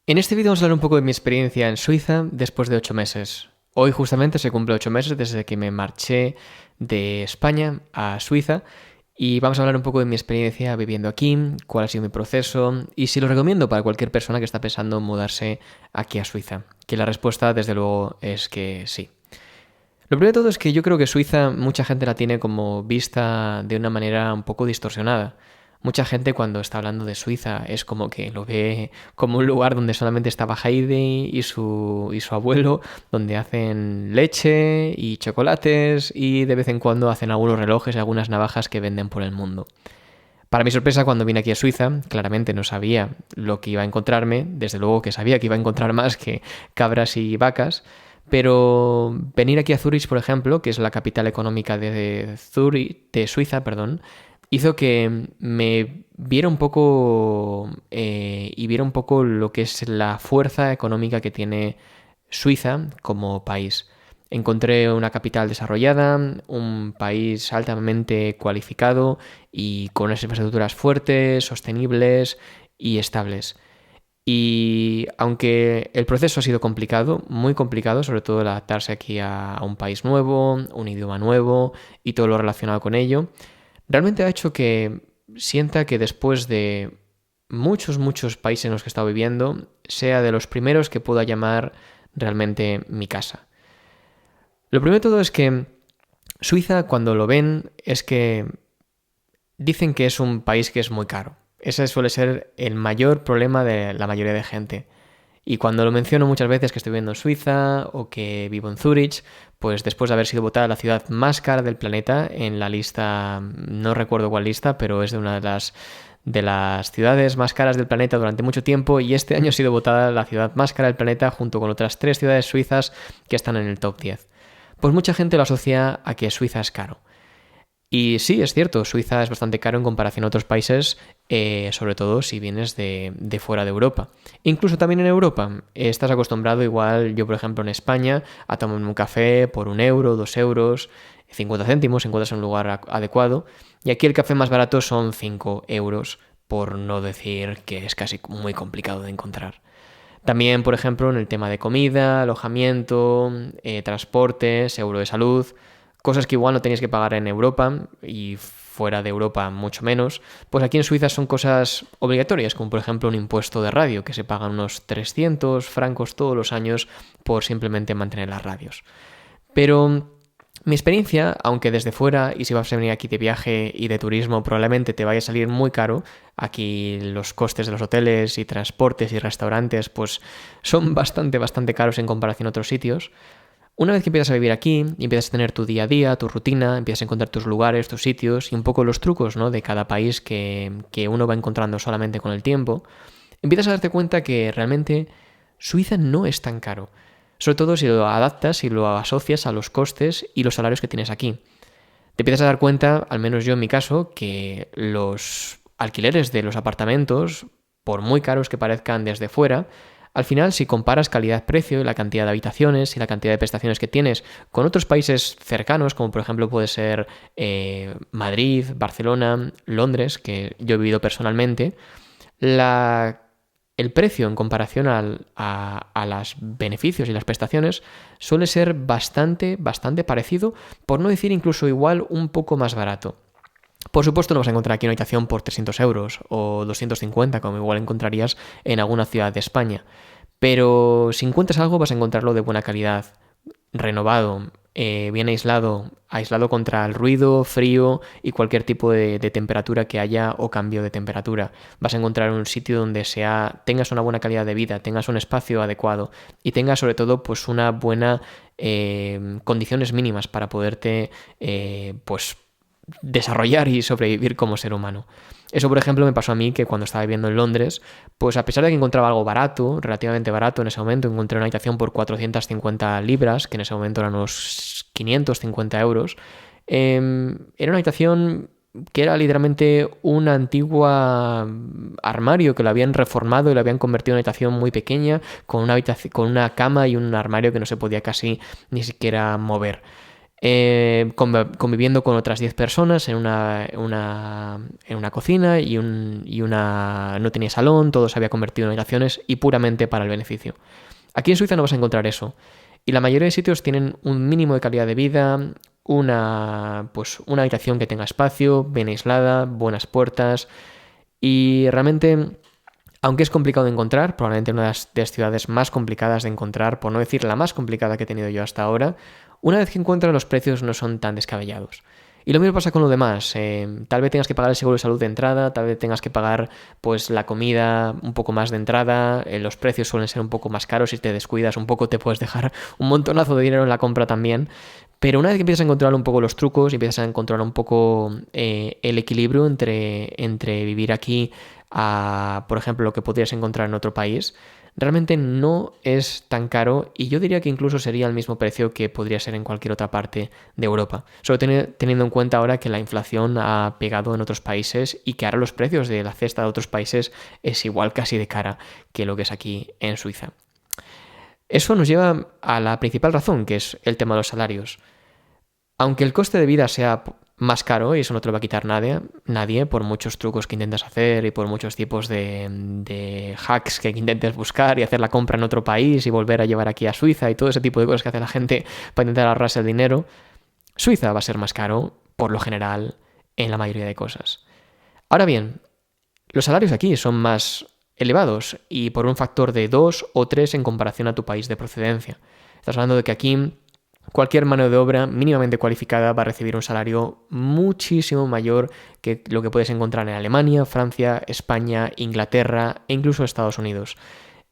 En este vídeo vamos a hablar un poco de mi experiencia en Suiza después de 8 meses. Hoy justamente se cumple 8 meses desde que me marché de España a Suiza y vamos a hablar un poco de mi experiencia viviendo aquí, cuál ha sido mi proceso y si lo recomiendo para cualquier persona que está pensando en mudarse aquí a Suiza. Que la respuesta desde luego es que sí. Lo primero de todo es que yo creo que Suiza mucha gente la tiene como vista de una manera un poco distorsionada. Mucha gente cuando está hablando de Suiza es como que lo ve como un lugar donde solamente estaba Heidi y su abuelo, donde hacen leche y chocolates y de vez en cuando hacen algunos relojes y algunas navajas que venden por el mundo. Para mi sorpresa, cuando vine aquí a Suiza, claramente no sabía lo que iba a encontrarme, desde luego que sabía que iba a encontrar más que cabras y vacas, pero venir aquí a Zurich, por ejemplo, que es la capital económica de Zurich, de Suiza, perdón, hizo que me viera un poco y viera un poco lo que es la fuerza económica que tiene Suiza como país. Encontré una capital desarrollada, un país altamente cualificado y con unas infraestructuras fuertes, sostenibles y estables. Y aunque el proceso ha sido complicado, muy complicado, sobre todo el adaptarse aquí a un país nuevo, un idioma nuevo y todo lo relacionado con ello, realmente ha hecho que sienta que después de muchos países en los que he estado viviendo, sea de los primeros que pueda llamar realmente mi casa. Lo primero de todo es que Suiza, cuando lo ven, es que dicen que es un país que es muy caro. Ese suele ser el mayor problema de la mayoría de gente. Y cuando lo menciono muchas veces que estoy viviendo en Suiza o que vivo en Zurich, pues después de haber sido votada la ciudad más cara del planeta en la lista, no recuerdo cuál lista, pero es de una de las ciudades más caras del planeta durante mucho tiempo y este año ha sido votada la ciudad más cara del planeta junto con otras 3 ciudades suizas que están en el top 10. Pues mucha gente lo asocia a que Suiza es caro. Y sí, es cierto, Suiza es bastante caro en comparación a otros países, sobre todo si vienes de fuera de Europa. Incluso también en Europa, estás acostumbrado igual, yo por ejemplo en España, a tomar un café por 1 euro, 2 euros, 50 céntimos si encuentras un lugar adecuado. Y aquí el café más barato son 5 euros, por no decir que es casi muy complicado de encontrar. También, por ejemplo, en el tema de comida, alojamiento, transporte, seguro de salud, cosas que igual no tenéis que pagar en Europa y fuera de Europa mucho menos, pues aquí en Suiza son cosas obligatorias, como por ejemplo un impuesto de radio, que se pagan unos 300 francos todos los años por simplemente mantener las radios. Pero mi experiencia, aunque desde fuera y si vas a venir aquí de viaje y de turismo probablemente te vaya a salir muy caro, aquí los costes de los hoteles y transportes y restaurantes pues son bastante caros en comparación a otros sitios. Una vez que empiezas a vivir aquí y empiezas a tener tu día a día, tu rutina, empiezas a encontrar tus lugares, tus sitios y un poco los trucos, ¿no?, de cada país que uno va encontrando solamente con el tiempo, empiezas a darte cuenta que realmente Suiza no es tan caro. Sobre todo si lo adaptas y lo asocias a los costes y los salarios que tienes aquí. Te empiezas a dar cuenta, al menos yo en mi caso, que los alquileres de los apartamentos, por muy caros que parezcan desde fuera, al final si comparas calidad-precio y la cantidad de habitaciones y la cantidad de prestaciones que tienes con otros países cercanos, como por ejemplo puede ser Madrid, Barcelona, Londres, que yo he vivido personalmente, la el precio en comparación a los beneficios y las prestaciones suele ser bastante parecido, por no decir incluso igual un poco más barato. Por supuesto no vas a encontrar aquí una habitación por 300 euros o 250 como igual encontrarías en alguna ciudad de España, pero si encuentras algo vas a encontrarlo de buena calidad, renovado, bien aislado contra el ruido, frío y cualquier tipo de temperatura que haya o cambio de temperatura. Vas a encontrar un sitio donde tengas una buena calidad de vida, tengas un espacio adecuado y tengas sobre todo pues una buena condiciones mínimas para poderte pues desarrollar y sobrevivir como ser humano. Eso, por ejemplo, me pasó a mí que cuando estaba viviendo en Londres, pues a pesar de que encontraba algo barato, relativamente barato en ese momento, encontré una habitación por 450 libras, que en ese momento eran unos 550 euros, era una habitación que era literalmente un antiguo armario que lo habían reformado y lo habían convertido en una habitación muy pequeña, con una cama y un armario que no se podía casi ni siquiera mover. conviviendo con otras 10 personas en una cocina no tenía salón, todo se había convertido en habitaciones y puramente para el beneficio. Aquí en Suiza no vas a encontrar eso. Y la mayoría de sitios tienen un mínimo de calidad de vida, una habitación que tenga espacio, bien aislada, buenas puertas. Y realmente, aunque es complicado de encontrar, probablemente una de las ciudades más complicadas de encontrar, por no decir la más complicada que he tenido yo hasta ahora, una vez que encuentras los precios no son tan descabellados. Y lo mismo pasa con lo demás. Tal vez tengas que pagar el seguro de salud de entrada, tal vez tengas que pagar pues la comida un poco más de entrada, los precios suelen ser un poco más caros, si te descuidas un poco te puedes dejar un montonazo de dinero en la compra también. Pero una vez que empiezas a encontrar un poco los trucos y empiezas a encontrar un poco el equilibrio entre vivir aquí a, por ejemplo, lo que podrías encontrar en otro país, realmente no es tan caro y yo diría que incluso sería el mismo precio que podría ser en cualquier otra parte de Europa. Solo teniendo en cuenta ahora que la inflación ha pegado en otros países y que ahora los precios de la cesta de otros países es igual casi de cara que lo que es aquí en Suiza. Eso nos lleva a la principal razón, que es el tema de los salarios. Aunque el coste de vida sea más caro, y eso no te lo va a quitar nadie por muchos trucos que intentes hacer y por muchos tipos de hacks que intentes buscar y hacer la compra en otro país y volver a llevar aquí a Suiza y todo ese tipo de cosas que hace la gente para intentar ahorrarse el dinero, Suiza va a ser más caro, por lo general, en la mayoría de cosas. Ahora bien, los salarios aquí son más elevados y por un factor de 2 o 3 en comparación a tu país de procedencia. Estás hablando de que aquí cualquier mano de obra mínimamente cualificada va a recibir un salario muchísimo mayor que lo que puedes encontrar en Alemania, Francia, España, Inglaterra e incluso Estados Unidos.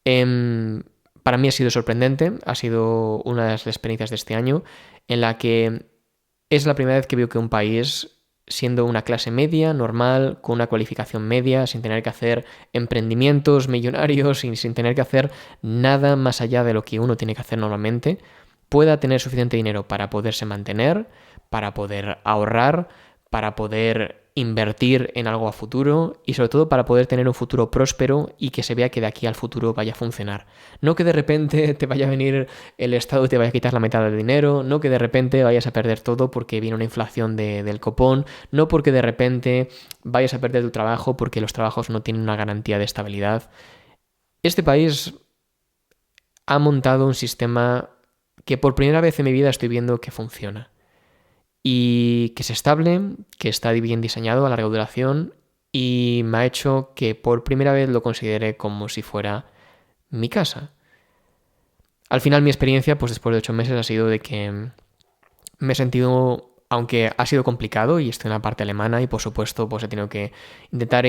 Para mí ha sido sorprendente, ha sido una de las experiencias de este año en la que es la primera vez que veo que un país, siendo una clase media, normal, con una cualificación media, sin tener que hacer emprendimientos millonarios y sin tener que hacer nada más allá de lo que uno tiene que hacer normalmente, pueda tener suficiente dinero para poderse mantener, para poder ahorrar, para poder invertir en algo a futuro y sobre todo para poder tener un futuro próspero y que se vea que de aquí al futuro vaya a funcionar. No que de repente te vaya a venir el Estado y te vaya a quitar la mitad del dinero, no que de repente vayas a perder todo porque viene una inflación del copón, no porque de repente vayas a perder tu trabajo porque los trabajos no tienen una garantía de estabilidad. Este país ha montado un sistema que por primera vez en mi vida estoy viendo que funciona. Y que es estable, que está bien diseñado a larga duración y me ha hecho que por primera vez lo considere como si fuera mi casa. Al final mi experiencia, pues después de 8 meses, ha sido de que me he sentido, aunque ha sido complicado y estoy en la parte alemana y por supuesto pues he tenido que intentar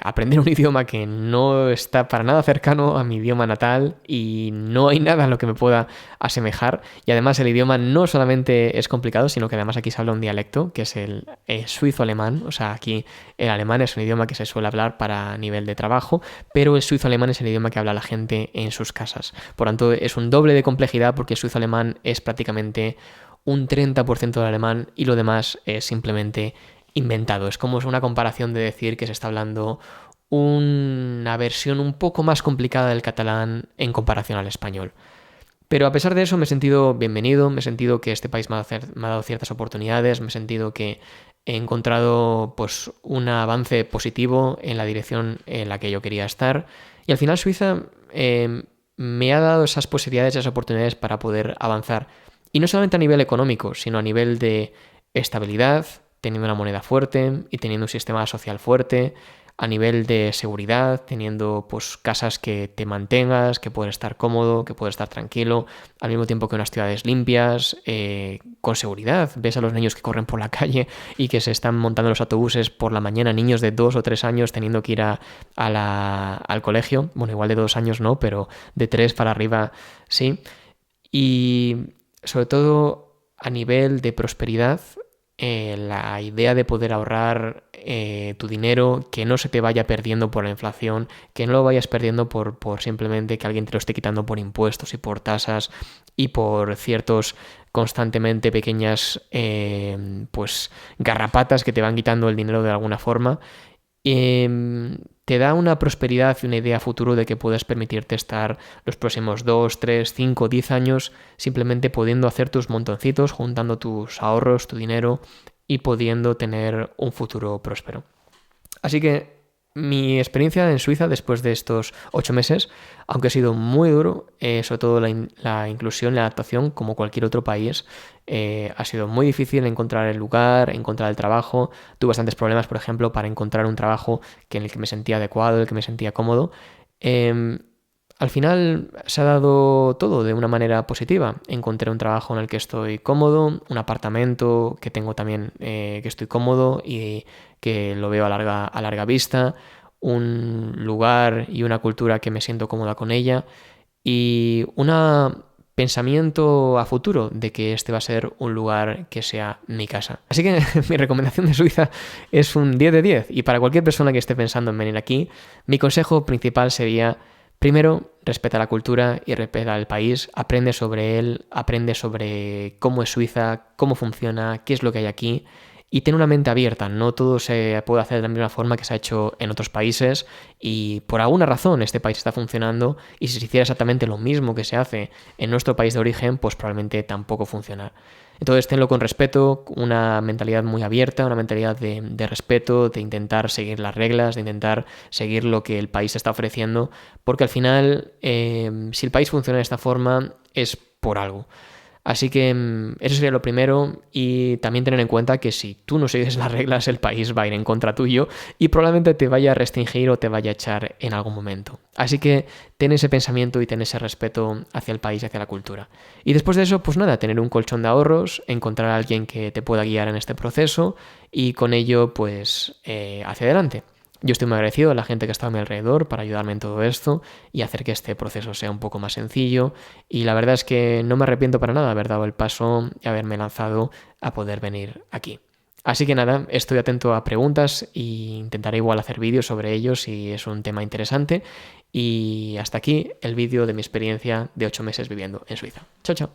aprender un idioma que no está para nada cercano a mi idioma natal y no hay nada en lo que me pueda asemejar y además el idioma no solamente es complicado sino que además aquí se habla un dialecto que es el suizo-alemán, o sea aquí el alemán es un idioma que se suele hablar para nivel de trabajo, pero el suizo-alemán es el idioma que habla la gente en sus casas, por tanto es un doble de complejidad porque el suizo-alemán es prácticamente un 30% del alemán y lo demás es simplemente inventado. Es como una comparación de decir que se está hablando una versión un poco más complicada del catalán en comparación al español. Pero a pesar de eso me he sentido bienvenido, me he sentido que este país me ha dado ciertas oportunidades, me he sentido que he encontrado pues un avance positivo en la dirección en la que yo quería estar y al final Suiza me ha dado esas posibilidades, esas oportunidades para poder avanzar. Y no solamente a nivel económico, sino a nivel de estabilidad, teniendo una moneda fuerte y teniendo un sistema social fuerte, a nivel de seguridad, teniendo pues casas que te mantengas, que puedes estar cómodo, que puedes estar tranquilo, al mismo tiempo que unas ciudades limpias, con seguridad. Ves a los niños que corren por la calle y que se están montando los autobuses por la mañana, niños de 2 o 3 años teniendo que ir al colegio. Bueno, igual de 2 años no, pero de 3 para arriba sí. Y sobre todo a nivel de prosperidad, la idea de poder ahorrar tu dinero, que no se te vaya perdiendo por la inflación, que no lo vayas perdiendo por simplemente que alguien te lo esté quitando por impuestos y por tasas y por ciertos constantemente pequeñas pues garrapatas que te van quitando el dinero de alguna forma. te da una prosperidad y una idea a futuro de que puedes permitirte estar los próximos 2, 3, 5, 10 años simplemente pudiendo hacer tus montoncitos, juntando tus ahorros, tu dinero y pudiendo tener un futuro próspero. Así que mi experiencia en Suiza después de estos 8 meses, aunque ha sido muy duro, sobre todo la inclusión, la adaptación, como cualquier otro país, ha sido muy difícil encontrar el lugar, encontrar el trabajo. Tuve bastantes problemas, por ejemplo, para encontrar un trabajo en el que me sentía adecuado, en el que me sentía cómodo. Al final se ha dado todo de una manera positiva. Encontré un trabajo en el que estoy cómodo, un apartamento que tengo también que estoy cómodo y que lo veo a larga vista, un lugar y una cultura que me siento cómoda con ella y un pensamiento a futuro de que este va a ser un lugar que sea mi casa. Así que mi recomendación de Suiza es un 10 de 10 y para cualquier persona que esté pensando en venir aquí, mi consejo principal sería: primero, respeta la cultura y respeta el país, aprende sobre él, aprende sobre cómo es Suiza, cómo funciona, qué es lo que hay aquí y ten una mente abierta. No todo se puede hacer de la misma forma que se ha hecho en otros países y por alguna razón este país está funcionando y si se hiciera exactamente lo mismo que se hace en nuestro país de origen, pues probablemente tampoco funciona. Entonces tenlo con respeto, una mentalidad muy abierta, una mentalidad de respeto, de intentar seguir las reglas, de intentar seguir lo que el país está ofreciendo, porque al final, si el país funciona de esta forma, es por algo. Así que eso sería lo primero y también tener en cuenta que si tú no sigues las reglas, el país va a ir en contra tuyo y probablemente te vaya a restringir o te vaya a echar en algún momento. Así que ten ese pensamiento y ten ese respeto hacia el país y hacia la cultura. Y después de eso, pues nada, tener un colchón de ahorros, encontrar a alguien que te pueda guiar en este proceso y con ello, pues, hacia adelante. Yo estoy muy agradecido a la gente que ha estado a mi alrededor para ayudarme en todo esto y hacer que este proceso sea un poco más sencillo. Y la verdad es que no me arrepiento para nada de haber dado el paso y haberme lanzado a poder venir aquí. Así que nada, estoy atento a preguntas e intentaré igual hacer vídeos sobre ello si es un tema interesante. Y hasta aquí el vídeo de mi experiencia de 8 meses viviendo en Suiza. Chao, chao.